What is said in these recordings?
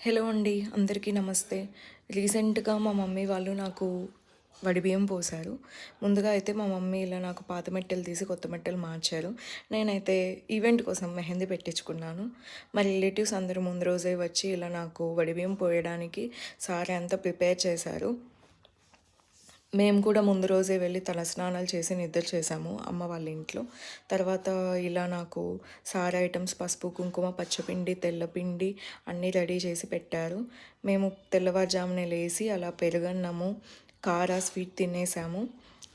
Hello అండి, అందరికీ నమస్తే. రీసెంట్గా మా మమ్మీ వాళ్ళు నాకు వడిబియ్యం పోశారు. ముందుగా అయితే మా మమ్మీ ఇలా నాకు పాత మెట్టెలు తీసి కొత్త మెట్టెలు మార్చారు. నేనైతే ఈవెంట్ కోసం మెహందీ పెట్టించుకున్నాను. మా రిలేటివ్స్ అందరూ ముందు రోజే వచ్చి ఇలా నాకు వడిబియ్యం పోయడానికి సారీ అంతా ప్రిపేర్ చేశారు. మేము కూడా ముందు రోజే వెళ్ళి తలస్నానాలు చేసి నిద్ర చేసాము అమ్మ వాళ్ళ ఇంట్లో. తర్వాత ఇలా నాకు సారీ ఐటమ్స్ పసుపు, కుంకుమ, పచ్చపిండి, తెల్లపిండి అన్నీ రెడీ చేసి పెట్టారు. మేము తెల్లవారుజామునే లేసి అలా పెరుగన్నము, కారా స్వీట్ తినేసాము.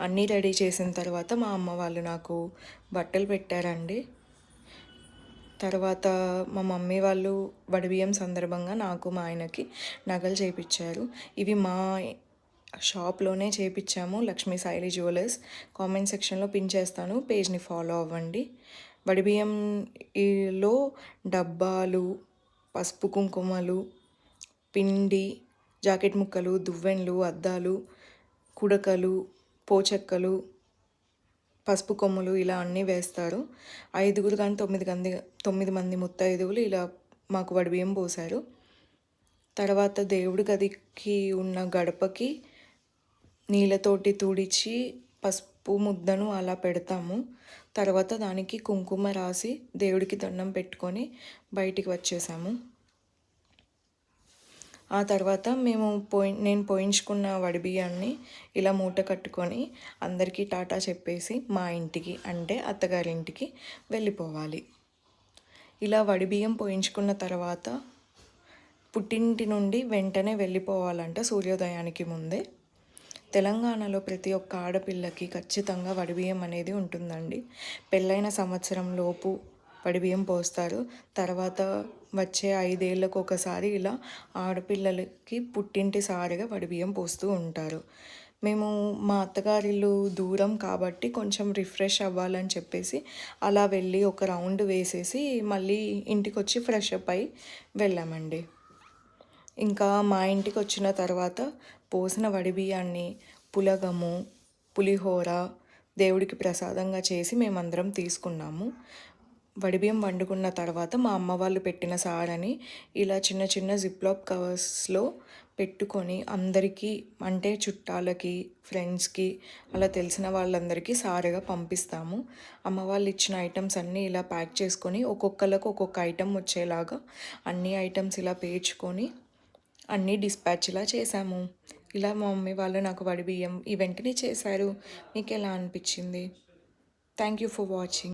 అన్నీ రెడీ చేసిన తర్వాత మా అమ్మ వాళ్ళు నాకు బట్టలు పెట్టారండి. తర్వాత మా మమ్మీ వాళ్ళు వడిబియ్యం సందర్భంగా నాకు మా ఆయనకి నగలు చేయించారు. ఇవి మా షాప్లోనే చేయించాము, లక్ష్మీ సాయిలి జ్యువెలర్స్. కామెంట్ సెక్షన్లో పిన్ చేస్తాను, పేజ్ని ఫాలో అవ్వండి. వడిబియ్యంలో డబ్బాలు, పసుపు కుంకుమలు, పిండి, జాకెట్ ముక్కలు, దువ్వెన్లు, అద్దాలు, కుడకలు, పోచెక్కలు, పసుపు కొమ్ములు ఇలా అన్నీ వేస్తారు. 5 కానీ 9 మంది ముత్తైదువులు ఇలా మాకు వడిబియ్యం పోశారు. తర్వాత దేవుడి గదికి ఉన్న గడపకి నీళ్ళతోటి తుడిచి పసుపు ముద్దను అలా పెడతాము. తర్వాత దానికి కుంకుమ రాసి దేవుడికి దండం పెట్టుకొని బయటికి వచ్చేసాము. ఆ తర్వాత నేను పోయించుకున్న వడిబియ్యాన్ని ఇలా మూట కట్టుకొని అందరికీ టాటా చెప్పేసి మా ఇంటికి, అంటే అత్తగారింటికి వెళ్ళిపోవాలి. ఇలా వడిబియ్యం పోయించుకున్న తర్వాత పుట్టింటి నుండి వెంటనే వెళ్ళిపోవాలంట సూర్యోదయానికి ముందే. తెలంగాణలో ప్రతి ఒక్క ఆడపిల్లకి ఖచ్చితంగా వడిబియ్యం అనేది ఉంటుందండి. పెళ్ళైన సంవత్సరం లోపు వడిబియ్యం పోస్తారు. తర్వాత వచ్చే 5 ఏళ్ళకు ఒకసారి ఇలా ఆడపిల్లలకి పుట్టింటి సారిగా వడిబియ్యం పోస్తూ ఉంటారు. మేము మా అత్తగారిల్లు దూరం కాబట్టి కొంచెం రిఫ్రెష్ అవ్వాలని చెప్పేసి అలా వెళ్ళి ఒక రౌండ్ వేసేసి మళ్ళీ ఇంటికి వచ్చి ఫ్రెష్ అప్ అయి వెళ్ళామండి. ఇంకా మా ఇంటికి వచ్చిన తర్వాత పోసిన వడిబియ్యాన్ని పులగము, పులిహోర దేవుడికి ప్రసాదంగా చేసి మేమందరం తీసుకున్నాము. వడిబియ్యం వండుకున్న తర్వాత మా అమ్మ వాళ్ళు పెట్టిన సారని ఇలా చిన్న చిన్న జిప్లాక్ కవర్స్లో పెట్టుకొని అందరికీ, అంటే చుట్టాలకి, ఫ్రెండ్స్కి, అలా తెలిసిన వాళ్ళందరికీ సారెగా పంపిస్తాము. అమ్మ వాళ్ళు ఇచ్చిన ఐటమ్స్ అన్నీ ఇలా ప్యాక్ చేసుకొని ఒక్కొక్కరికి ఒక్కొక్క ఐటమ్ వచ్చేలాగా అన్ని ఐటమ్స్ ఇలా పేర్చుకొని అన్నీ డిస్పాచ్లా చేశాము. ఇలా మా మమ్మీ వాళ్ళు నాకు వడిబియ్యం ఈ వెంటనే చేశారు. మీకు ఎలా అనిపించింది? Thank you for watching.